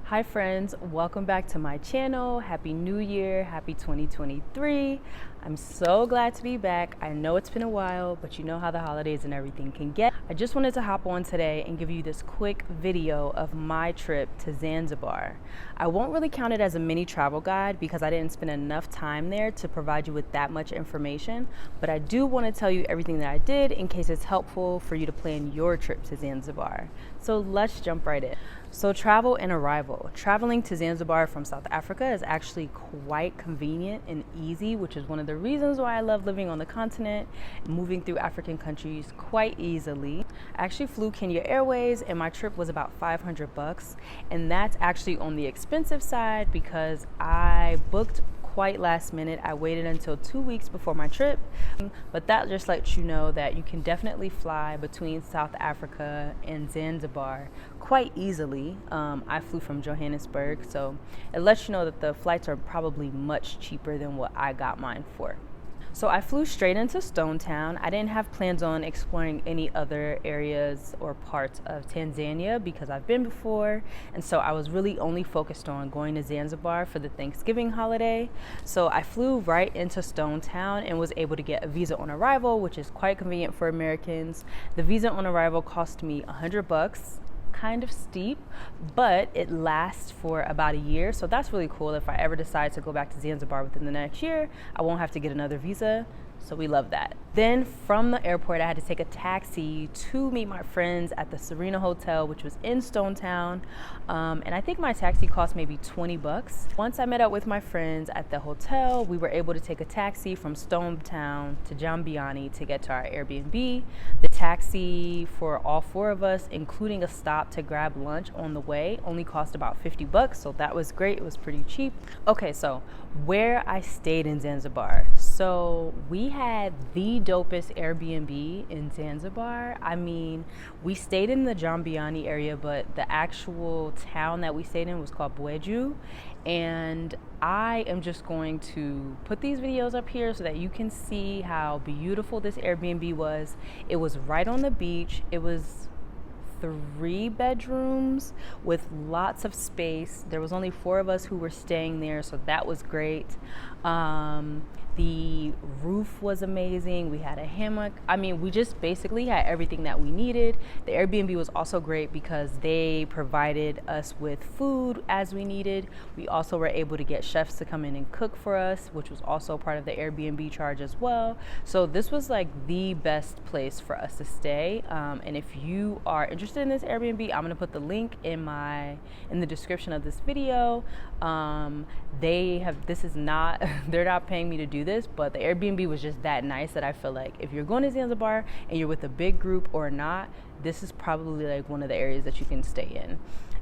Hi friends, welcome back to my channel. Happy New Year, happy 2023. I'm so glad to be back. I know it's been a while, but you know how the holidays and everything can get. I just wanted to hop on today and give you this quick video of my trip to Zanzibar. I won't really count it as a mini travel guide because I didn't spend enough time there to provide you with that much information, but I do want to tell you everything that I did in case it's helpful for you to plan your trip to Zanzibar. So let's jump right in. So travel and arrival. Traveling to Zanzibar from South Africa is actually quite convenient and easy, which is one of the reasons why I love living on the continent, moving through African countries quite easily. I actually flew Kenya Airways and my trip was about $500, and that's actually on the expensive side because I booked quite last minute. I waited until 2 weeks before my trip, but that just lets you know that you can definitely fly between South Africa and Zanzibar quite easily. I flew from Johannesburg, so it lets you know that the flights are probably much cheaper than what I got mine for. So I flew straight into Stonetown. I didn't have plans on exploring any other areas or parts of Tanzania because I've been before, and so I was really only focused on going to Zanzibar for the Thanksgiving holiday. So I flew right into Stonetown and was able to get a visa on arrival, which is quite convenient for Americans. The visa on arrival cost me $100. Kind of steep, but it lasts for about a year, so that's really cool. If I ever decide to go back to Zanzibar within the next year, I won't have to get another visa, so we love that. Then from the airport, I had to take a taxi to meet my friends at the Serena Hotel, which was in Stonetown, and I think my taxi cost maybe $20. Once I met up with my friends at the hotel, we were able to take a taxi from Stonetown to Jambiani to get to our Airbnb. The taxi for all four of us, including a stop to grab lunch on the way, only cost about $50, so that was great. It was pretty cheap. Okay, so where I stayed in Zanzibar. So we had the dopest Airbnb in Zanzibar. I mean, we stayed in the Jambiani area, but the actual town that we stayed in was called Bwejuu. And I am just going to put these videos up here so that you can see how beautiful this Airbnb was. It was right on the beach. It was 3 bedrooms with lots of space. There was only 4 of us who were staying there, so that was great. The roof was amazing. We had a hammock. I mean, we just basically had everything that we needed. The Airbnb was also great because they provided us with food as we needed. We also were able to get chefs to come in and cook for us, which was also part of the Airbnb charge as well. So this was like the best place for us to stay. And if you are interested in this Airbnb, I'm gonna put the link in the description of this video. They're not paying me to do this, but the Airbnb was just that nice that I feel like if you're going to Zanzibar and you're with a big group or not, this is probably like one of the areas that you can stay in.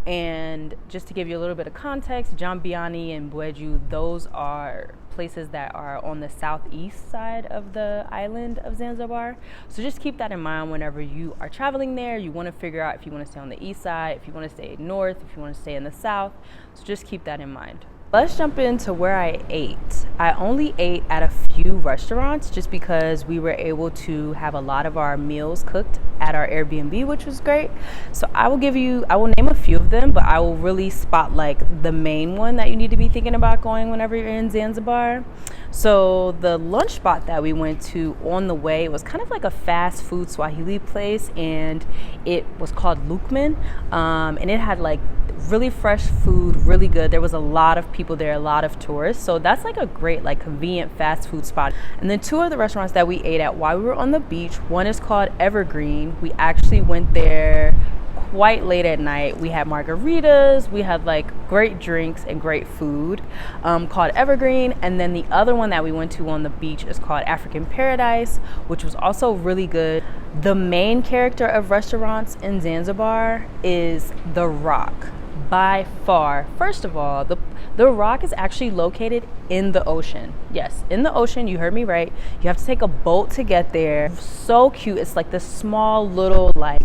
And just to give you a little bit of context, Jambiani and Bwejuu, those are places that are on the southeast side of the island of Zanzibar. So just keep that in mind whenever you are traveling there. You want to figure out if you want to stay on the east side, if you want to stay north, if you want to stay in the south. So just keep that in mind. Let's jump into where I ate. I only ate at a few restaurants just because we were able to have a lot of our meals cooked at our Airbnb, which was great. So I will name a few of them, but I will really spot like the main one that you need to be thinking about going whenever you're in Zanzibar. So the lunch spot that we went to on the way was kind of like a fast food Swahili place, and it was called Lukmaan, and it had like really fresh food, really good. There was a lot of people there, a lot of tourists, so that's like a great like convenient fast food spot. And then 2 of the restaurants that we ate at while we were on the beach, one is called Evergreen. We actually went there quite late at night. We had margaritas, we had like great drinks and great food, called Evergreen. And then the other one that we went to on the beach is called African Paradise, which was also really good. The main character of restaurants in Zanzibar is the Rock. By far. First of all, the Rock is actually located in the ocean. Yes, in the ocean. You heard me right. You have to take a boat to get there. So cute. It's like this small little like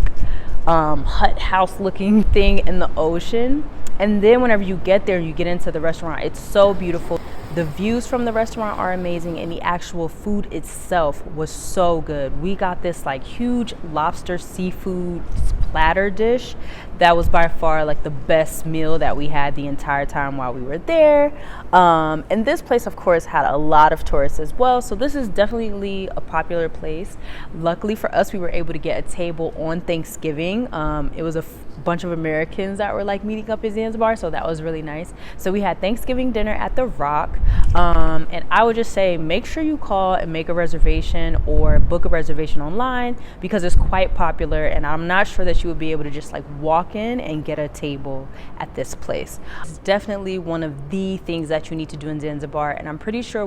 hut house looking thing in the ocean. And then whenever you get there, you get into the restaurant. It's so beautiful. The views from the restaurant are amazing, and the actual food itself was so good. We got this like huge lobster seafood platter dish that was by far like the best meal that we had the entire time while we were there. And this place, of course, had a lot of tourists as well, so this is definitely a popular place. Luckily for us, we were able to get a table on Thanksgiving. It was a bunch of Americans that were like meeting up in Zanzibar, so that was really nice. So we had Thanksgiving dinner at the Rock, and I would just say make sure you call and make a reservation or book a reservation online, because it's quite popular, and I'm not sure that you would be able to just like walk in and get a table at this place. It's definitely one of the things that you need to do in Zanzibar, and I'm pretty sure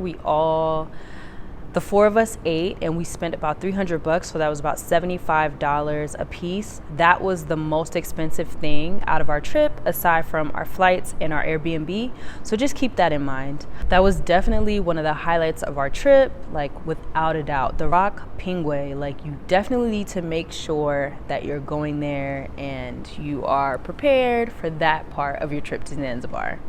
the four of us ate, and we spent about $300, so that was about $75 a piece. That was the most expensive thing out of our trip, aside from our flights and our Airbnb. So just keep that in mind. That was definitely one of the highlights of our trip, like without a doubt. The Rock Pingwe, like you definitely need to make sure that you're going there and you are prepared for that part of your trip to Zanzibar.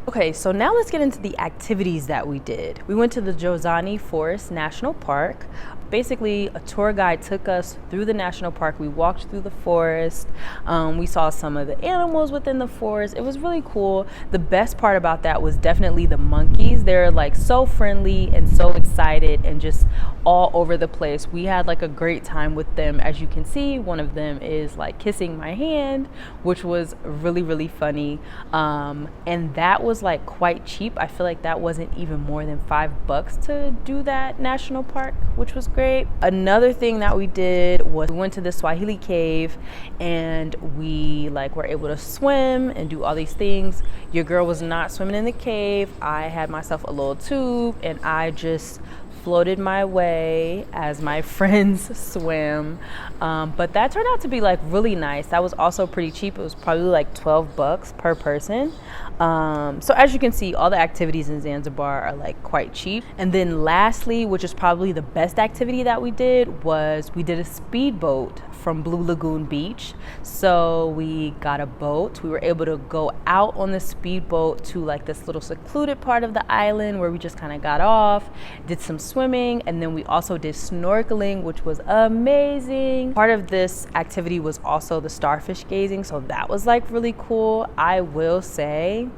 Okay, so now let's get into the activities that we did. We went to the Jozani Forest National Park. Basically, a tour guide took us through the national park. We walked through the forest. We saw some of the animals within the forest. It was really cool. The best part about that was definitely the monkeys. They're like so friendly and so excited and just all over the place. We had like a great time with them. As you can see, one of them is like kissing my hand, which was really, really funny. And that was like quite cheap. I feel like that wasn't even more than $5 to do that national park, which was great. Another thing that we did was we went to the Swahili Cave, and we like were able to swim and do all these things. Your girl was not swimming in the cave. I had myself a little tube, and I just floated my way as my friends swim. But that turned out to be like really nice. That was also pretty cheap. It was probably like $12 per person. So as you can see, all the activities in Zanzibar are like quite cheap. And then lastly, which is probably the best activity that we did, was we did a speedboat from Blue Lagoon Beach. So we got a boat. We were able to go out on the speedboat to like this little secluded part of the island where we just kind of got off, did some swimming, and then we also did snorkeling, which was amazing. Part of this activity was also the starfish gazing, so that was like really cool. I will say,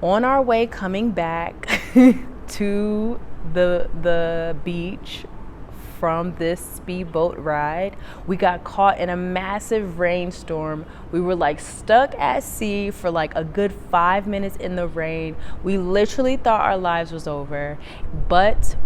on our way coming back to the beach from this speedboat ride, we got caught in a massive rainstorm. We were like stuck at sea for like a good 5 minutes in the rain. We literally thought our lives was over, but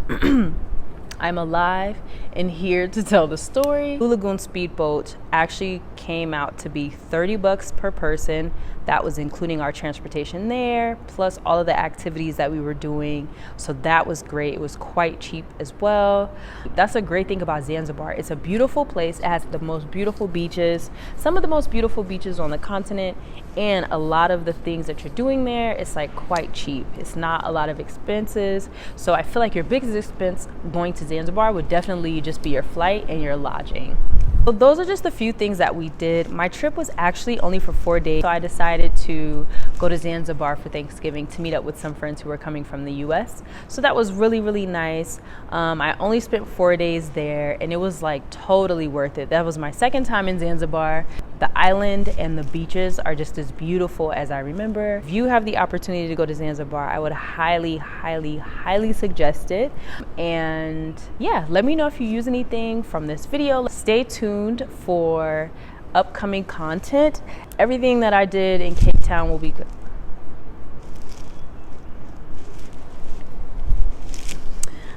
I'm alive and here to tell the story. Blue Lagoon speedboat actually came out to be $30 per person. That was including our transportation there, plus all of the activities that we were doing. So that was great. It was quite cheap as well. That's a great thing about Zanzibar. It's a beautiful place. It has the most beautiful beaches, some of the most beautiful beaches on the continent, and a lot of the things that you're doing there, it's like quite cheap. It's not a lot of expenses. So I feel like your biggest expense going to Zanzibar would definitely just be your flight and your lodging. So those are just a few things that we did. My trip was actually only for 4 days, so I decided to go to Zanzibar for Thanksgiving to meet up with some friends who were coming from the US. So that was really, really nice. I only spent 4 days there, and it was like totally worth it. That was my second time in Zanzibar. The island and the beaches are just as beautiful as I remember. If you have the opportunity to go to Zanzibar, I would highly, highly, highly suggest it. And yeah, let me know if you use anything from this video. Stay tuned for upcoming content. Everything that I did in Cape Town will be good.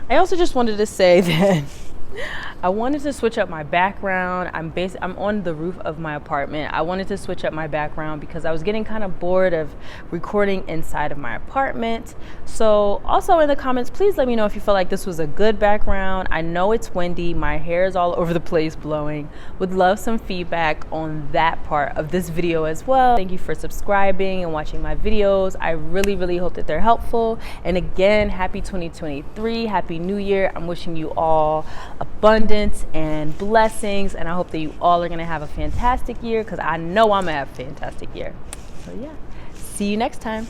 I also just wanted to say that I wanted to switch up my background. I'm on the roof of my apartment. I wanted to switch up my background because I was getting kind of bored of recording inside of my apartment. So also in the comments, please let me know if you feel like this was a good background. I know it's windy. My hair is all over the place blowing. Would love some feedback on that part of this video as well. Thank you for subscribing and watching my videos. I really, really hope that they're helpful. And again, happy 2023, happy new year. I'm wishing you all abundance and blessings, and I hope that you all are gonna have a fantastic year, because I know I'm gonna have a fantastic year. So yeah, see you next time.